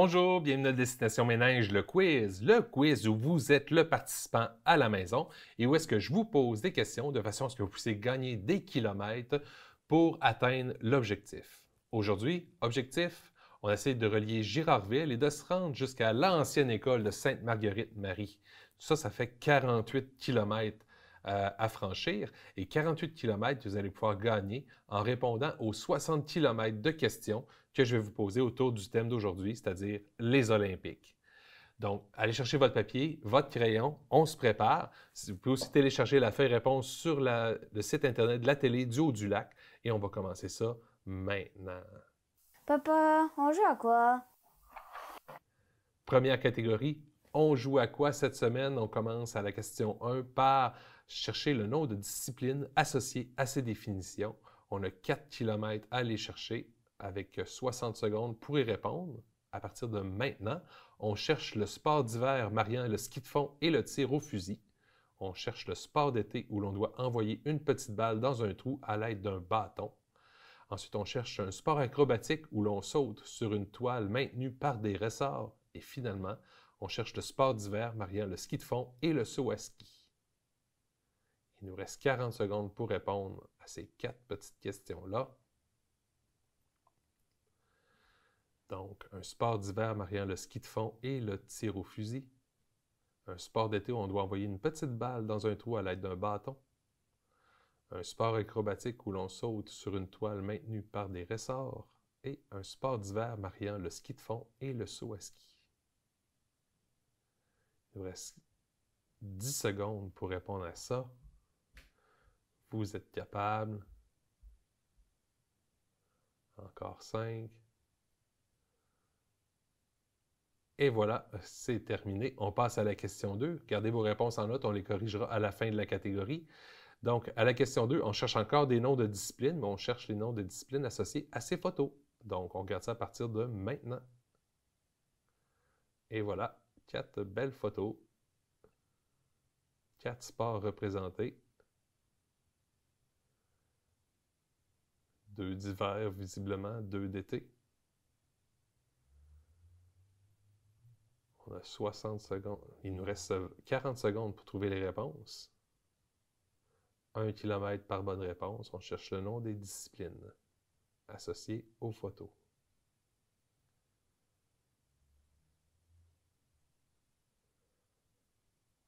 Bonjour, bienvenue à Destination Ménage, le quiz où vous êtes le participant à la maison et où est-ce que je vous pose des questions de façon à ce que vous puissiez gagner des kilomètres pour atteindre l'objectif. Aujourd'hui, objectif, on essaie de relier Girardville et de se rendre jusqu'à l'ancienne école de Sainte-Marguerite-Marie. Ça fait 48 kilomètres à franchir et 48 kilomètres, vous allez pouvoir gagner en répondant aux 60 kilomètres de questions que je vais vous poser autour du thème d'aujourd'hui, c'est-à-dire les Olympiques. Donc, allez chercher votre papier, votre crayon, on se prépare. Vous pouvez aussi télécharger la feuille réponse sur le site Internet de la télé du Haut-du-Lac et on va commencer ça maintenant. Papa, on joue à quoi? Première catégorie, on joue à quoi cette semaine? On commence à la question 1 par chercher le nom de discipline associé à ces définitions. On a 4 km à aller chercher avec 60 secondes pour y répondre. À partir de maintenant, on cherche le sport d'hiver mariant le ski de fond et le tir au fusil. On cherche le sport d'été où l'on doit envoyer une petite balle dans un trou à l'aide d'un bâton. Ensuite, on cherche un sport acrobatique où l'on saute sur une toile maintenue par des ressorts. Et finalement, on cherche le sport d'hiver mariant le ski de fond et le saut à ski. Il nous reste 40 secondes pour répondre à ces 4 petites questions-là. Donc, un sport d'hiver mariant le ski de fond et le tir au fusil. Un sport d'été où on doit envoyer une petite balle dans un trou à l'aide d'un bâton. Un sport acrobatique où l'on saute sur une toile maintenue par des ressorts. Et un sport d'hiver mariant le ski de fond et le saut à ski. Il nous reste 10 secondes pour répondre à ça. Vous êtes capable. Encore 5. Et voilà, c'est terminé. On passe à la question 2. Gardez vos réponses en note, on les corrigera à la fin de la catégorie. Donc, à la question 2, on cherche encore des noms de disciplines, mais on cherche les noms de disciplines associés à ces photos. Donc, on regarde ça à partir de maintenant. Et voilà, 4 belles photos. 4 sports représentés. 2 d'hiver, visiblement, 2 d'été. On a 60 secondes. Il nous reste 40 secondes pour trouver les réponses. 1 km par bonne réponse. On cherche le nom des disciplines associées aux photos.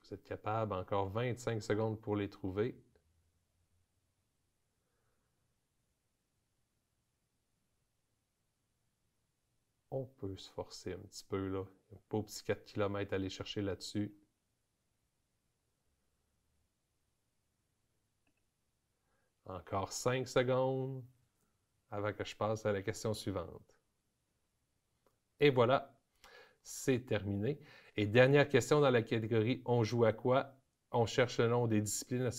Vous êtes capable, encore 25 secondes pour les trouver. On peut se forcer un petit peu, là. Il n'y a pas au petit 4 km à aller chercher là-dessus. Encore 5 secondes avant que je passe à la question suivante. Et voilà, c'est terminé. Et dernière question dans la catégorie « On joue à quoi ?» On cherche le nom des disciplines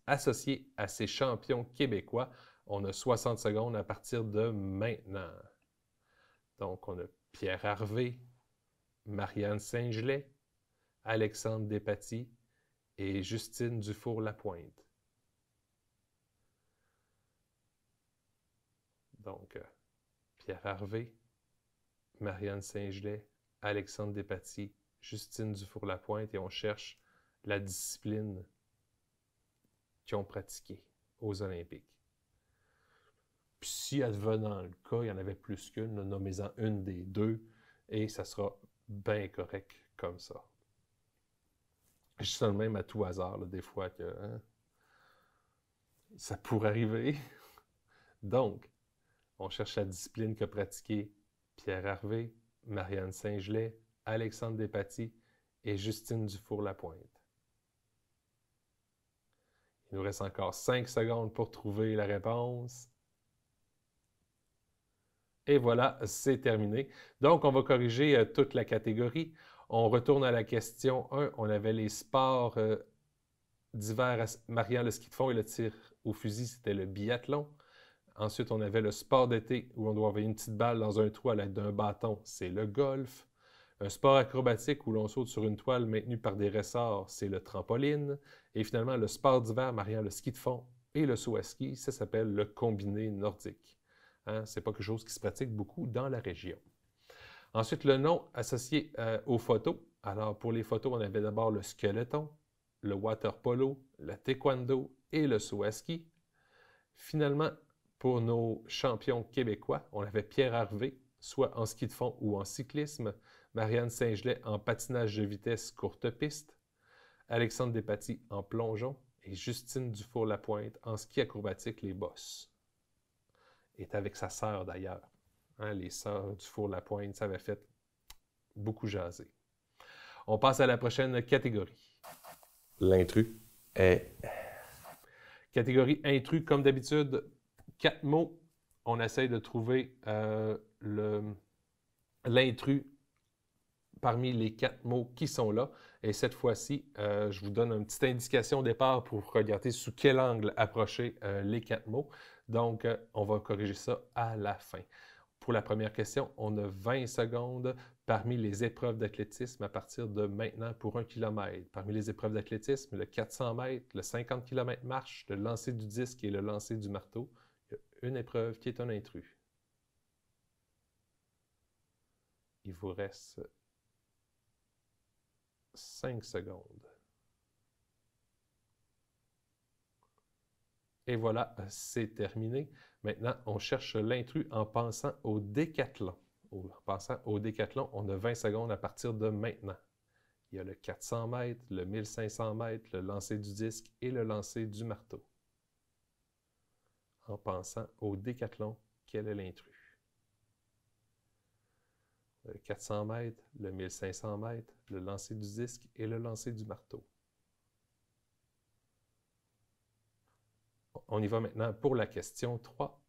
associées à ces champions québécois. On a 60 secondes à partir de maintenant. Donc, on a Pierre Harvey, Marianne Saint-Gelais, Alexandre Despatie et Justine Dufour-Lapointe. Donc, Pierre Harvey, Marianne Saint-Gelais, Alexandre Despatie, Justine Dufour-Lapointe et on cherche la discipline qu'ils ont pratiquée aux Olympiques. Puis si advenant le cas, il y en avait plus qu'une, nommez-en une des deux et ça sera bien correct comme ça. Je dis ça de même à tout hasard, là, des fois que ça pourrait arriver. Donc, on cherche la discipline qu'a pratiquée Pierre Harvey, Marianne Saint-Gelais, Alexandre Despatie et Justine Dufour-Lapointe. Il nous reste encore 5 secondes pour trouver la réponse. Et voilà, c'est terminé. Donc, on va corriger toute la catégorie. On retourne à la question 1. On avait les sports d'hiver mariant le ski de fond et le tir au fusil, c'était le biathlon. Ensuite, on avait le sport d'été où on doit envoyer une petite balle dans un trou à l'aide d'un bâton, c'est le golf. Un sport acrobatique où l'on saute sur une toile maintenue par des ressorts, c'est le trampoline. Et finalement, le sport d'hiver mariant le ski de fond et le saut à ski, ça s'appelle le combiné nordique. Hein? Ce n'est pas quelque chose qui se pratique beaucoup dans la région. Ensuite, le nom associé aux photos. Alors, pour les photos, on avait d'abord le skeleton, le water polo, le taekwondo et le saut à ski. Finalement, pour nos champions québécois, on avait Pierre Harvey, soit en ski de fond ou en cyclisme, Marianne Saint-Gelais en patinage de vitesse courte piste, Alexandre Despatie en plongeon et Justine Dufour-Lapointe en ski acrobatique les bosses. Et avec sa sœur d'ailleurs. Hein, les sœurs Dufour-Lapointe, ça avait fait beaucoup jaser. On passe à la prochaine catégorie. L'intrus est... Catégorie intrus, comme d'habitude, 4 mots. On essaye de trouver l'intrus parmi les 4 mots qui sont là. Et cette fois-ci, je vous donne une petite indication au départ pour regarder sous quel angle approcher les 4 mots. Donc, on va corriger ça à la fin. Pour la première question, on a 20 secondes parmi les épreuves d'athlétisme à partir de maintenant pour 1 km. Parmi les épreuves d'athlétisme, le 400 mètres, le 50 km marche, le lancer du disque et le lancer du marteau. Il y a une épreuve qui est un intrus. Il vous reste 5 secondes. Et voilà, c'est terminé. Maintenant, on cherche l'intrus en pensant au décathlon. En pensant au décathlon, on a 20 secondes à partir de maintenant. Il y a le 400 mètres, le 1500 mètres, le lancer du disque et le lancer du marteau. En pensant au décathlon, quel est l'intrus? Le 400 mètres, le 1500 mètres, le lancer du disque et le lancer du marteau. On y va maintenant pour la question 3.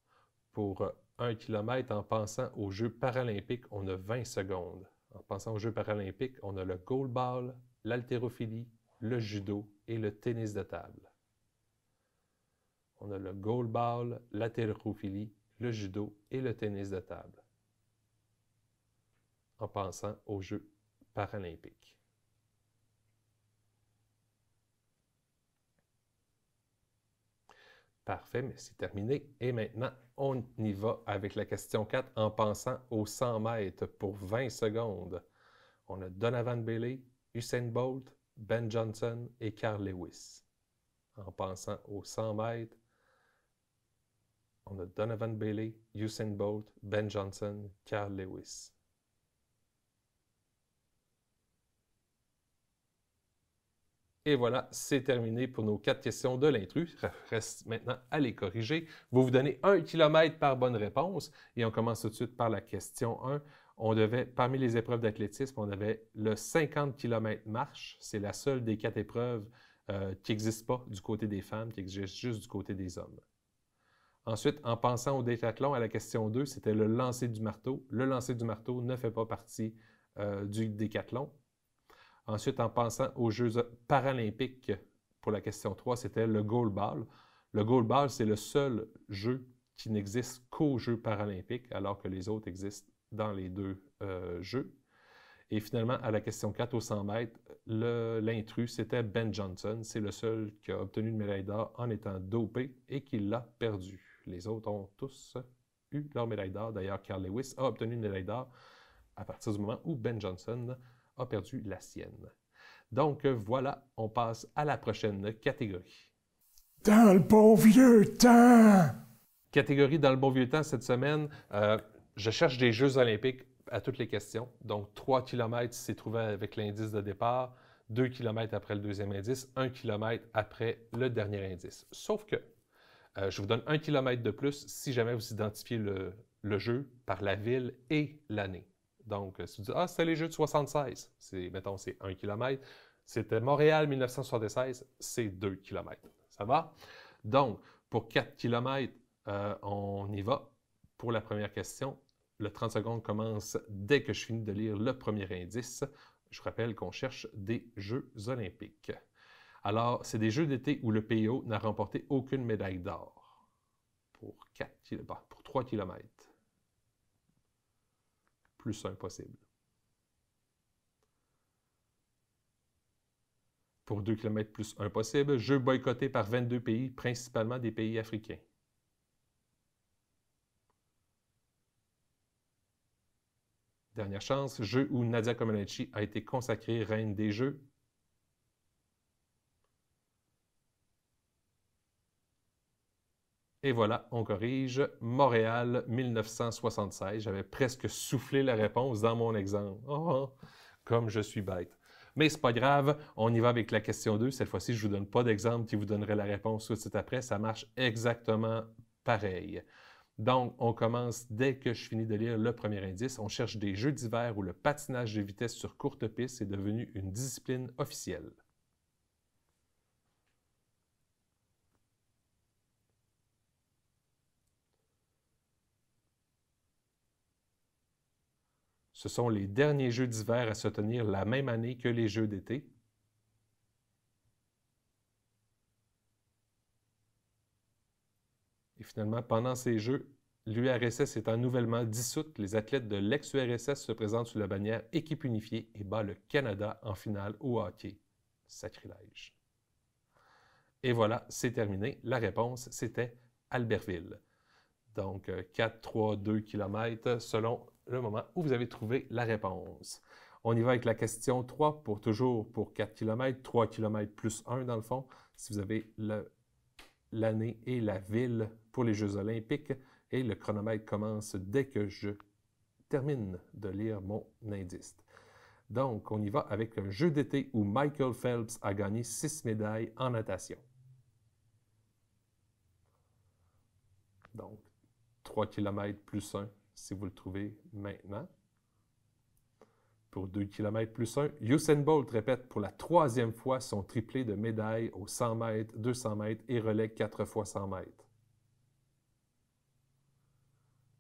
Pour 1 km, en pensant aux Jeux paralympiques, on a 20 secondes. En pensant aux Jeux paralympiques, on a le goalball, l'haltérophilie, le judo et le tennis de table. On a le goalball, l'haltérophilie, le judo et le tennis de table. En pensant aux Jeux paralympiques. Parfait, mais c'est terminé. Et maintenant, on y va avec la question 4 en pensant aux 100 mètres pour 20 secondes. On a Donovan Bailey, Usain Bolt, Ben Johnson et Carl Lewis. En pensant aux 100 mètres, on a Donovan Bailey, Usain Bolt, Ben Johnson, Carl Lewis. Et voilà, c'est terminé pour nos 4 questions de l'intrus. Reste maintenant à les corriger. Vous vous donnez 1 km par bonne réponse. Et on commence tout de suite par la question 1. On devait, parmi les épreuves d'athlétisme, on avait le 50 km marche. C'est la seule des 4 épreuves qui n'existe pas du côté des femmes, qui existe juste du côté des hommes. Ensuite, en pensant au décathlon, à la question 2, c'était le lancer du marteau. Le lancer du marteau ne fait pas partie du décathlon. Ensuite, en pensant aux Jeux paralympiques, pour la question 3, c'était le goalball. Le goalball, c'est le seul jeu qui n'existe qu'aux Jeux paralympiques, alors que les autres existent dans les 2 jeux. Et finalement, à la question 4, au 100 mètres, l'intrus, c'était Ben Johnson. C'est le seul qui a obtenu une médaille d'or en étant dopé et qui l'a perdu. Les autres ont tous eu leur médaille d'or. D'ailleurs, Carl Lewis a obtenu une médaille d'or à partir du moment où Ben Johnson a perdu la sienne. Donc voilà, on passe à la prochaine catégorie. Dans le bon vieux temps! Catégorie dans le bon vieux temps cette semaine, je cherche des Jeux olympiques à toutes les questions. Donc 3 km si c'est trouvé avec l'indice de départ, 2 km après le deuxième indice, 1 km après le dernier indice. Sauf que je vous donne 1 km de plus si jamais vous identifiez le jeu par la ville et l'année. Donc, si vous dites, ah, c'était les Jeux de 76, mettons, c'est 1 km. C'était Montréal 1976, c'est 2 km. Ça va? Donc, pour 4 km, on y va. Pour la première question, le 30 secondes commence dès que je finis de lire le premier indice. Je vous rappelle qu'on cherche des Jeux olympiques. Alors, c'est des Jeux d'été où le PO n'a remporté aucune médaille d'or. Pour 3 km. Plus 1 possible. Pour 2 km plus 1 possible, jeux boycottés par 22 pays, principalement des pays africains. Dernière chance, jeu où Nadia Comaneci a été consacrée reine des jeux. Et voilà, on corrige. Montréal, 1976. J'avais presque soufflé la réponse dans mon exemple. Oh, comme je suis bête. Mais c'est pas grave, on y va avec la question 2. Cette fois-ci, je ne vous donne pas d'exemple qui vous donnerait la réponse tout de suite après. Ça marche exactement pareil. Donc, on commence dès que je finis de lire le premier indice. On cherche des jeux d'hiver où le patinage de vitesse sur courte piste est devenu une discipline officielle. Ce sont les derniers jeux d'hiver à se tenir la même année que les jeux d'été. Et finalement, pendant ces jeux, l'URSS étant nouvellement dissoute, les athlètes de l'ex-URSS se présentent sous la bannière Équipe unifiée et bat le Canada en finale au hockey. Sacrilège. Et voilà, c'est terminé. La réponse, c'était Albertville. Donc, 4, 3, 2 km selon le moment où vous avez trouvé la réponse. On y va avec la question 3 pour toujours pour 4 km, 3 km plus 1 dans le fond. Si vous avez l'année et la ville pour les Jeux olympiques. Et le chronomètre commence dès que je termine de lire mon indice. Donc, on y va avec un jeu d'été où Michael Phelps a gagné 6 médailles en natation. Donc, 3 km plus 1 si vous le trouvez maintenant. Pour 2 km plus 1, Usain Bolt répète pour la 3e fois son triplé de médailles aux 100 mètres, 200 mètres et relais 4 fois 100 mètres.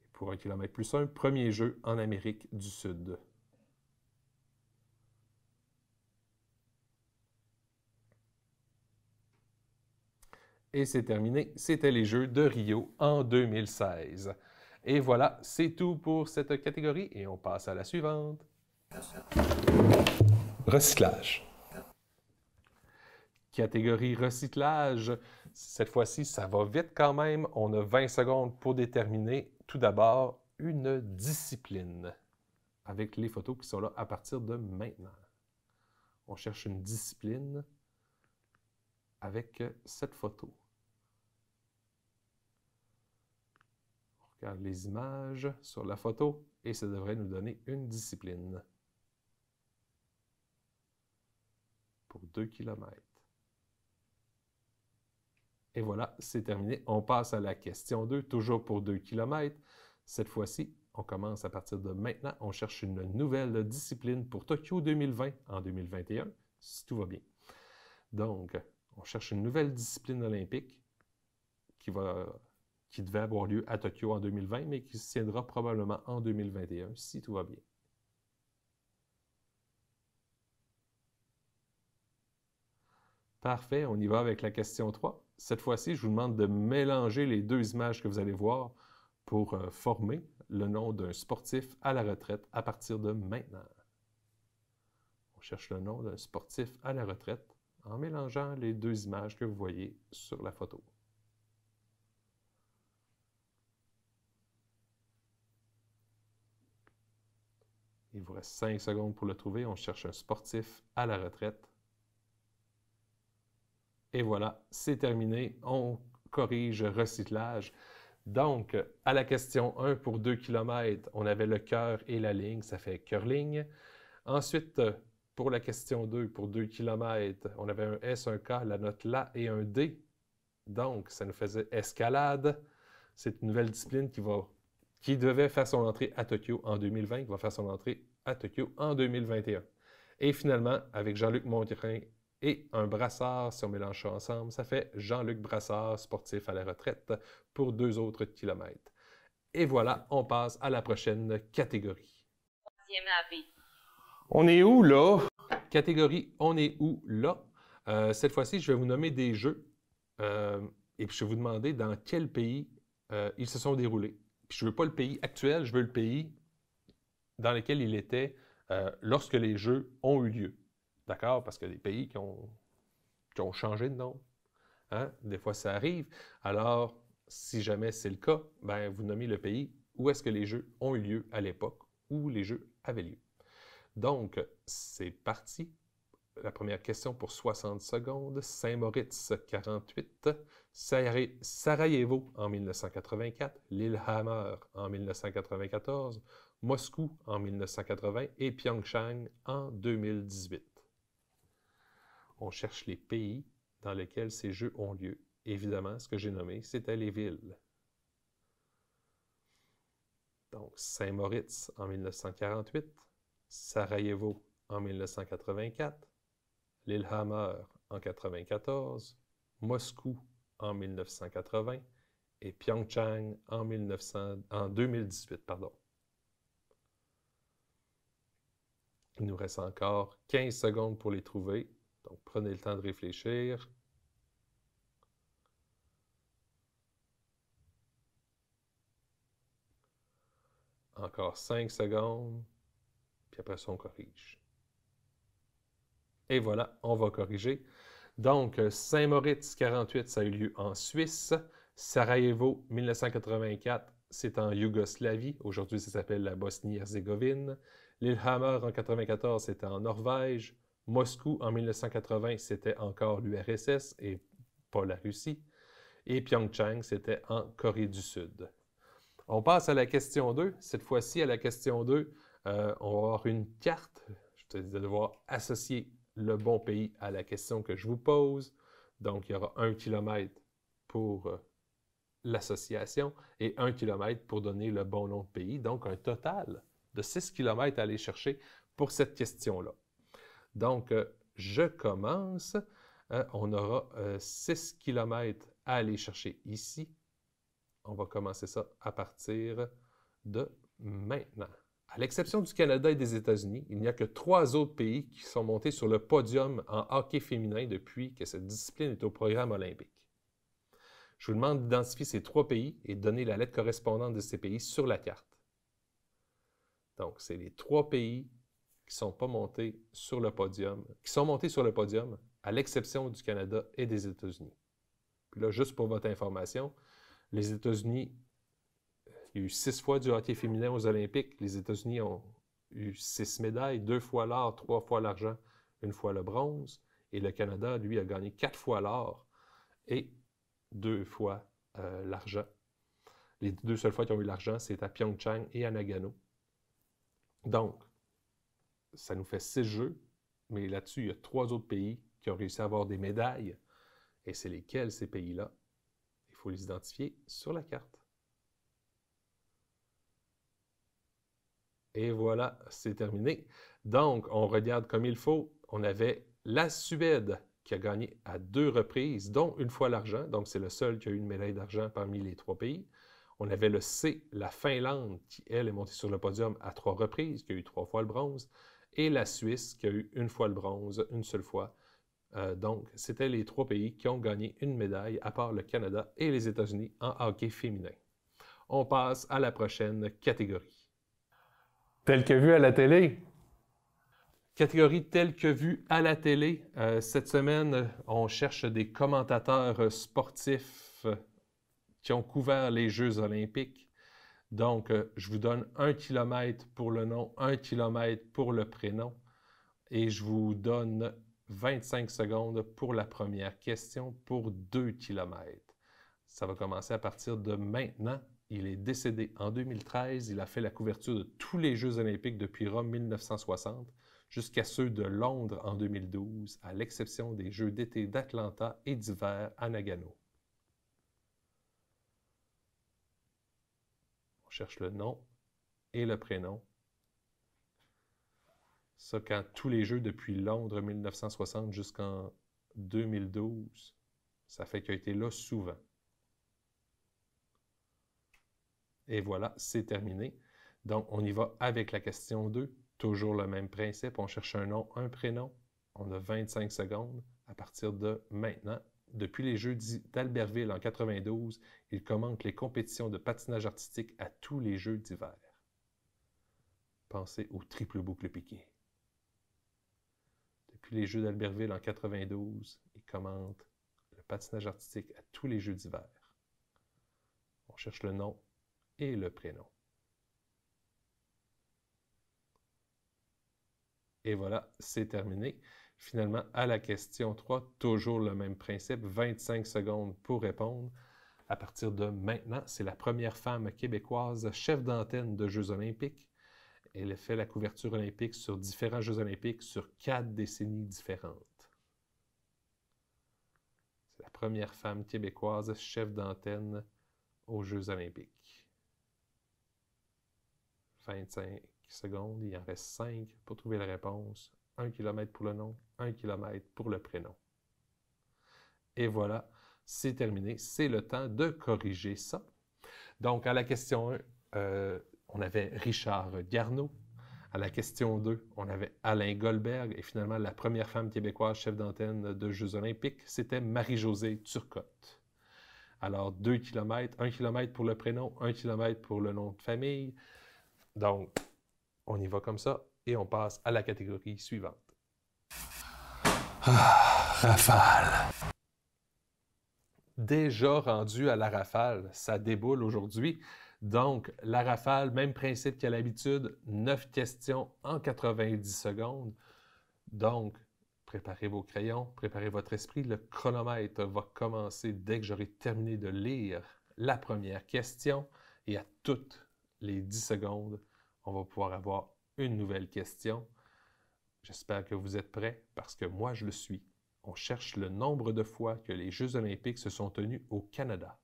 Et pour 1 km plus 1, premier jeu en Amérique du Sud. Et c'est terminé. C'était les Jeux de Rio en 2016. Et voilà, c'est tout pour cette catégorie et on passe à la suivante. Recyclage. Catégorie recyclage. Cette fois-ci, ça va vite quand même. On a 20 secondes pour déterminer tout d'abord une discipline avec les photos qui sont là à partir de maintenant. On cherche une discipline avec cette photo. On regarde les images sur la photo et ça devrait nous donner une discipline pour 2 km. Et voilà, c'est terminé. On passe à la question 2, toujours pour 2 km. Cette fois-ci, on commence à partir de maintenant. On cherche une nouvelle discipline pour Tokyo 2020 en 2021, si tout va bien. Donc, on cherche une nouvelle discipline olympique qui devait avoir lieu à Tokyo en 2020, mais qui se tiendra probablement en 2021, si tout va bien. Parfait, on y va avec la question 3. Cette fois-ci, je vous demande de mélanger les deux images que vous allez voir pour former le nom d'un sportif à la retraite à partir de maintenant. On cherche le nom d'un sportif à la retraite en mélangeant les deux images que vous voyez sur la photo. Il vous reste 5 secondes pour le trouver. On cherche un sportif à la retraite. Et voilà, c'est terminé. On corrige recyclage. Donc, à la question 1 pour 2 km, on avait le cœur et la ligne, ça fait curling. Ensuite, pour la question 2 pour 2 km, on avait un S, un K, la note LA et un D. Donc, ça nous faisait escalade. C'est une nouvelle discipline qui devait faire son entrée à Tokyo en 2020, qui va faire son entrée à Tokyo en 2021. Et finalement, avec Jean-Luc Mongrain et un brassard, si on mélange ça ensemble, ça fait Jean-Luc Brassard, sportif à la retraite, pour 2 autres kilomètres. Et voilà, on passe à la prochaine catégorie. On est où là? Catégorie, on est où là? Cette fois-ci, je vais vous nommer des jeux et puis je vais vous demander dans quel pays ils se sont déroulés. Puis je ne veux pas le pays actuel, je veux le pays dans lequel il était lorsque les jeux ont eu lieu. D'accord? Parce qu'il y a des pays qui ont changé de nom. Hein? Des fois, ça arrive. Alors, si jamais c'est le cas, ben, vous nommez le pays où est-ce que les jeux ont eu lieu à l'époque où les jeux avait lieu. Donc, c'est parti. La première question pour 60 secondes. Saint-Moritz, 48. Sarajevo en 1984. Lillehammer en 1994. Moscou en 1980 et Pyeongchang en 2018. On cherche les pays dans lesquels ces jeux ont lieu. Évidemment, ce que j'ai nommé, c'était les villes. Donc, Saint-Moritz en 1948, Sarajevo en 1984, Lillehammer en 1994, Moscou en 1980 et Pyeongchang en 2018. Pardon. Il nous reste encore 15 secondes pour les trouver. Donc, prenez le temps de réfléchir. Encore 5 secondes. Puis après ça, on corrige. Et voilà, on va corriger. Donc, Saint-Moritz 48, ça a eu lieu en Suisse. Sarajevo 1984, c'est en Yougoslavie. Aujourd'hui, ça s'appelle la Bosnie-Herzégovine. Lillehammer en 1994, c'était en Norvège. Moscou en 1980, c'était encore l'URSS et pas la Russie. Et Pyeongchang, c'était en Corée du Sud. On passe à la question 2. Cette fois-ci, à la question 2, on va avoir une carte. Je vais devoir associer le bon pays à la question que je vous pose. Donc, il y aura 1 kilomètre pour l'association et 1 kilomètre pour donner le bon nom de pays. Donc, un total de 6 kilomètres à aller chercher pour cette question-là. Donc, je commence. On aura 6 kilomètres à aller chercher ici. On va commencer ça à partir de maintenant. À l'exception du Canada et des États-Unis, il n'y a que 3 autres pays qui sont montés sur le podium en hockey féminin depuis que cette discipline est au programme olympique. Je vous demande d'identifier ces 3 pays et de donner la lettre correspondante de ces pays sur la carte. Donc, c'est les 3 pays qui sont pas montés sur le podium, qui sont montés sur le podium, à l'exception du Canada et des États-Unis. Puis là, juste pour votre information, les États-Unis, il y a eu 6 fois du hockey féminin aux Olympiques. Les États-Unis ont eu 6 médailles, 2 fois l'or, 3 fois l'argent, 1 fois le bronze. Et le Canada, lui, a gagné 4 fois l'or et 2 fois l'argent. Les 2 seules fois qu'ils ont eu l'argent, c'est à Pyeongchang et à Nagano. Donc, ça nous fait 6 jeux, mais là-dessus, il y a 3 autres pays qui ont réussi à avoir des médailles. Et c'est lesquels, ces pays-là? Il faut les identifier sur la carte. Et voilà, c'est terminé. Donc, on regarde comme il faut. On avait la Suède qui a gagné à 2 reprises, dont 1 fois l'argent. Donc, c'est le seul qui a eu une médaille d'argent parmi les 3 pays. On avait le C, la Finlande, qui, elle, est montée sur le podium à 3 reprises, qui a eu 3 fois le bronze. Et la Suisse, qui a eu 1 fois le bronze, 1 seule fois. Donc, c'était les 3 pays qui ont gagné une médaille, à part le Canada et les États-Unis en hockey féminin. On passe à la prochaine catégorie. Tel que vu à la télé. Catégorie telle que vue à la télé. Cette semaine, on cherche des commentateurs sportifs qui ont couvert les Jeux olympiques. Donc, je vous donne 1 kilomètre pour le nom, 1 kilomètre pour le prénom. Et je vous donne 25 secondes pour la première question pour 2 kilomètres. Ça va commencer à partir de maintenant. Il est décédé en 2013. Il a fait la couverture de tous les Jeux olympiques depuis Rome 1960 jusqu'à ceux de Londres en 2012, à l'exception des Jeux d'été d'Atlanta et d'hiver à Nagano. On cherche le nom et le prénom. Ça, quand tous les Jeux depuis Londres 1960 jusqu'en 2012, ça fait qu'il a été là souvent. Et voilà, c'est terminé. Donc, on y va avec la question 2. Toujours le même principe. On cherche un nom, un prénom. On a 25 secondes à partir de maintenant. Depuis les Jeux d'Albertville en 92, il commente les compétitions de patinage artistique à tous les Jeux d'hiver. Pensez au triple boucle piqué. Depuis les Jeux d'Albertville en 92, il commente le patinage artistique à tous les Jeux d'hiver. On cherche le nom et le prénom. Et voilà, c'est terminé. Finalement, à la question 3, toujours le même principe, 25 secondes pour répondre. À partir de maintenant, c'est la première femme québécoise chef d'antenne de Jeux olympiques. Elle a fait la couverture olympique sur différents Jeux olympiques sur 4 décennies différentes. C'est la première femme québécoise chef d'antenne aux Jeux olympiques. 25 secondes, il en reste 5 pour trouver la réponse. 1 km pour le nom, 1 km pour le prénom. Et voilà, c'est terminé. C'est le temps de corriger ça. Donc, à la question 1, on avait Richard Garneau. À la question 2, on avait Alain Goldberg. Et finalement, la première femme québécoise chef d'antenne de Jeux olympiques, c'était Marie-Josée Turcotte. Alors, 2 km, 1 km pour le prénom, 1 km pour le nom de famille. Donc, on y va comme ça et on passe à la catégorie suivante. Rafale. Déjà rendu à la rafale, ça déboule aujourd'hui. Donc, la rafale, même principe qu'à l'habitude, 9 questions en 90 secondes. Donc, préparez vos crayons, préparez votre esprit. Le chronomètre va commencer dès que j'aurai terminé de lire la première question. Et à toutes les 10 secondes, on va pouvoir avoir une nouvelle question. J'espère que vous êtes prêts parce que moi, je le suis. On cherche le nombre de fois que les Jeux olympiques se sont tenus au Canada.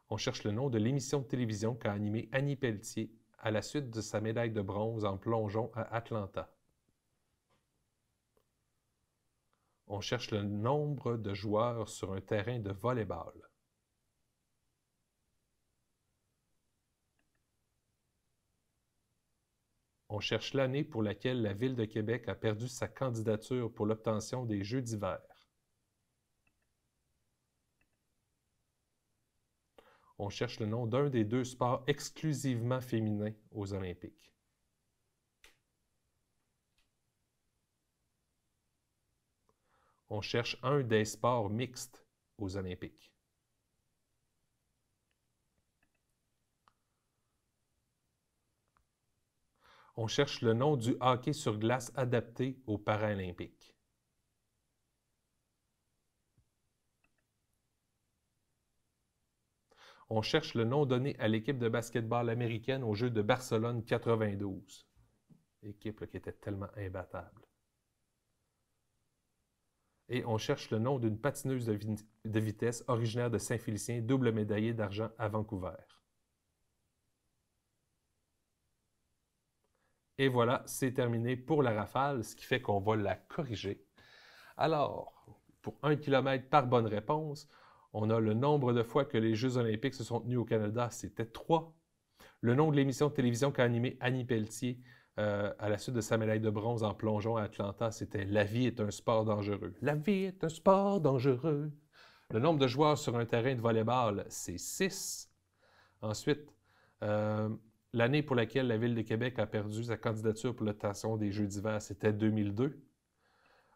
On cherche le nom de l'émission de télévision qu'a animée Annie Pelletier à la suite de sa médaille de bronze en plongeon à Atlanta. On cherche le nombre de joueurs sur un terrain de volley-ball. On cherche l'année pour laquelle la Ville de Québec a perdu sa candidature pour l'obtention des Jeux d'hiver. On cherche le nom d'un des 2 sports exclusivement féminins aux Olympiques. On cherche un des sports mixtes aux Olympiques. On cherche le nom du hockey sur glace adapté aux Paralympiques. On cherche le nom donné à l'équipe de basket-ball américaine aux Jeux de Barcelone 92. Équipe là, qui était tellement imbattable. Et on cherche le nom d'une patineuse de vitesse originaire de Saint-Félicien, double médaillée d'argent à Vancouver. Et voilà, c'est terminé pour la rafale, ce qui fait qu'on va la corriger. Alors, pour 1 km par bonne réponse, on a le nombre de fois que les Jeux olympiques se sont tenus au Canada, c'était 3. Le nom de l'émission de télévision qu'a animée Annie Pelletier à la suite de sa médaille de bronze en plongeon à Atlanta, c'était « La vie est un sport dangereux ». La vie est un sport dangereux. Le nombre de joueurs sur un terrain de volley-ball, c'est 6. Ensuite, l'année pour laquelle la Ville de Québec a perdu sa candidature pour l'obtention des Jeux d'hiver, c'était 2002.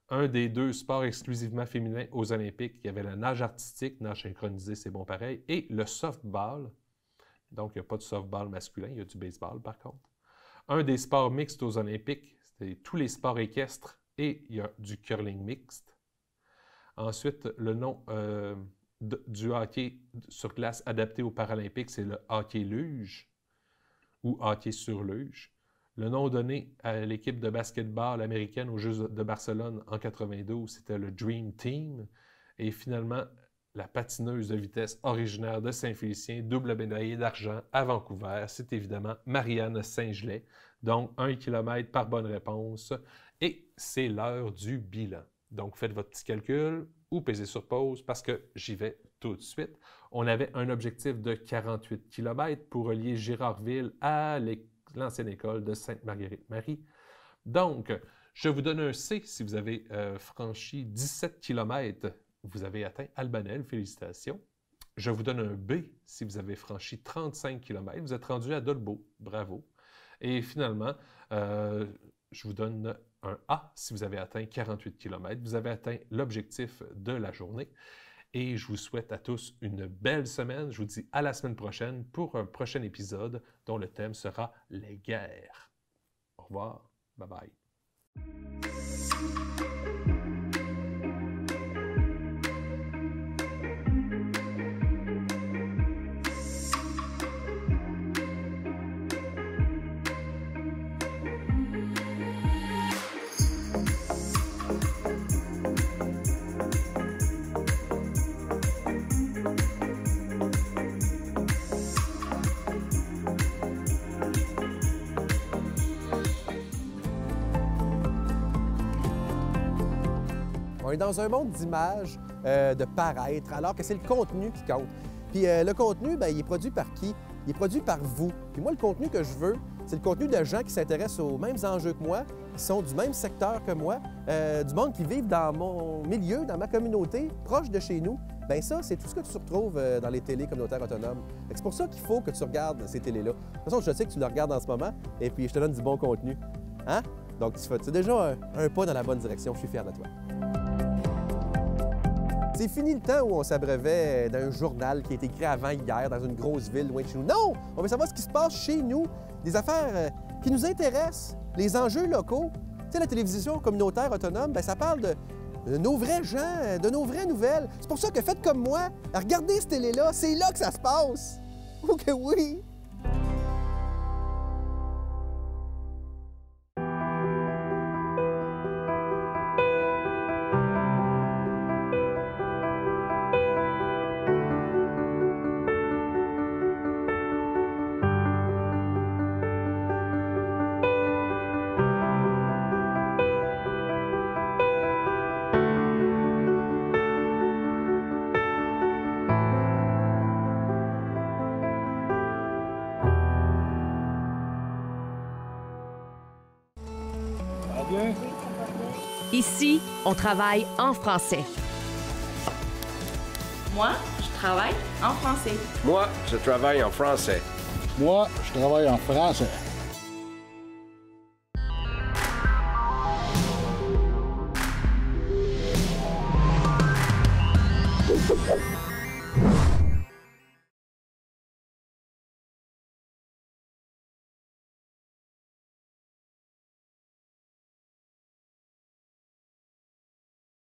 Un des 2 sports exclusivement féminins aux Olympiques, il y avait la nage artistique, nage synchronisée, c'est bon pareil, et le softball. Donc, il n'y a pas de softball masculin, il y a du baseball par contre. Un des sports mixtes aux Olympiques, c'est tous les sports équestres et il y a du curling mixte. Ensuite, le nom du hockey sur glace adapté aux Paralympiques, c'est le hockey luge ou hockey sur luge. Le nom donné à l'équipe de basketball américaine aux Jeux de Barcelone en 92, c'était le Dream Team. Et finalement, la patineuse de vitesse originaire de Saint-Félicien, double médaillée d'argent à Vancouver, c'est évidemment Marianne Saint-Gelais. Donc, 1 km par bonne réponse. Et c'est l'heure du bilan. Donc, faites votre petit calcul ou pesez sur pause parce que j'y vais tout de suite. On avait un objectif de 48 km pour relier Girardville à l'ancienne école de Sainte-Marguerite-Marie. Donc, je vous donne un C si vous avez franchi 17 km. Vous avez atteint Albanel, félicitations. Je vous donne un B si vous avez franchi 35 km. Vous êtes rendu à Dolbeau, bravo. Et finalement, je vous donne un A si vous avez atteint 48 km. Vous avez atteint l'objectif de la journée. Et je vous souhaite à tous une belle semaine. Je vous dis à la semaine prochaine pour un prochain épisode dont le thème sera les guerres. Au revoir. Bye bye. On est dans un monde d'images, de paraître, alors que c'est le contenu qui compte. Puis le contenu, bien, il est produit par qui? Il est produit par vous. Puis moi, le contenu que je veux, c'est le contenu de gens qui s'intéressent aux mêmes enjeux que moi, qui sont du même secteur que moi, du monde qui vivent dans mon milieu, dans ma communauté, proche de chez nous. Bien ça, c'est tout ce que tu retrouves dans les télés communautaires autonomes. C'est pour ça qu'il faut que tu regardes ces télés-là. De toute façon, je sais que tu le regardes en ce moment, et puis je te donne du bon contenu. Hein? Donc, c'est déjà un pas dans la bonne direction. Je suis fier de toi. C'est fini le temps où on s'abreuvait d'un journal qui a été écrit avant hier dans une grosse ville loin de chez nous. Non! On veut savoir ce qui se passe chez nous, des affaires qui nous intéressent, les enjeux locaux. Tu sais, la télévision communautaire autonome, bien, ça parle de nos vrais gens, de nos vraies nouvelles. C'est pour ça que faites comme moi, regardez cette télé-là, c'est là que ça se passe. Oh que oui! Ici, on travaille en français. Moi, je travaille en français. Moi, je travaille en français. Moi, je travaille en français.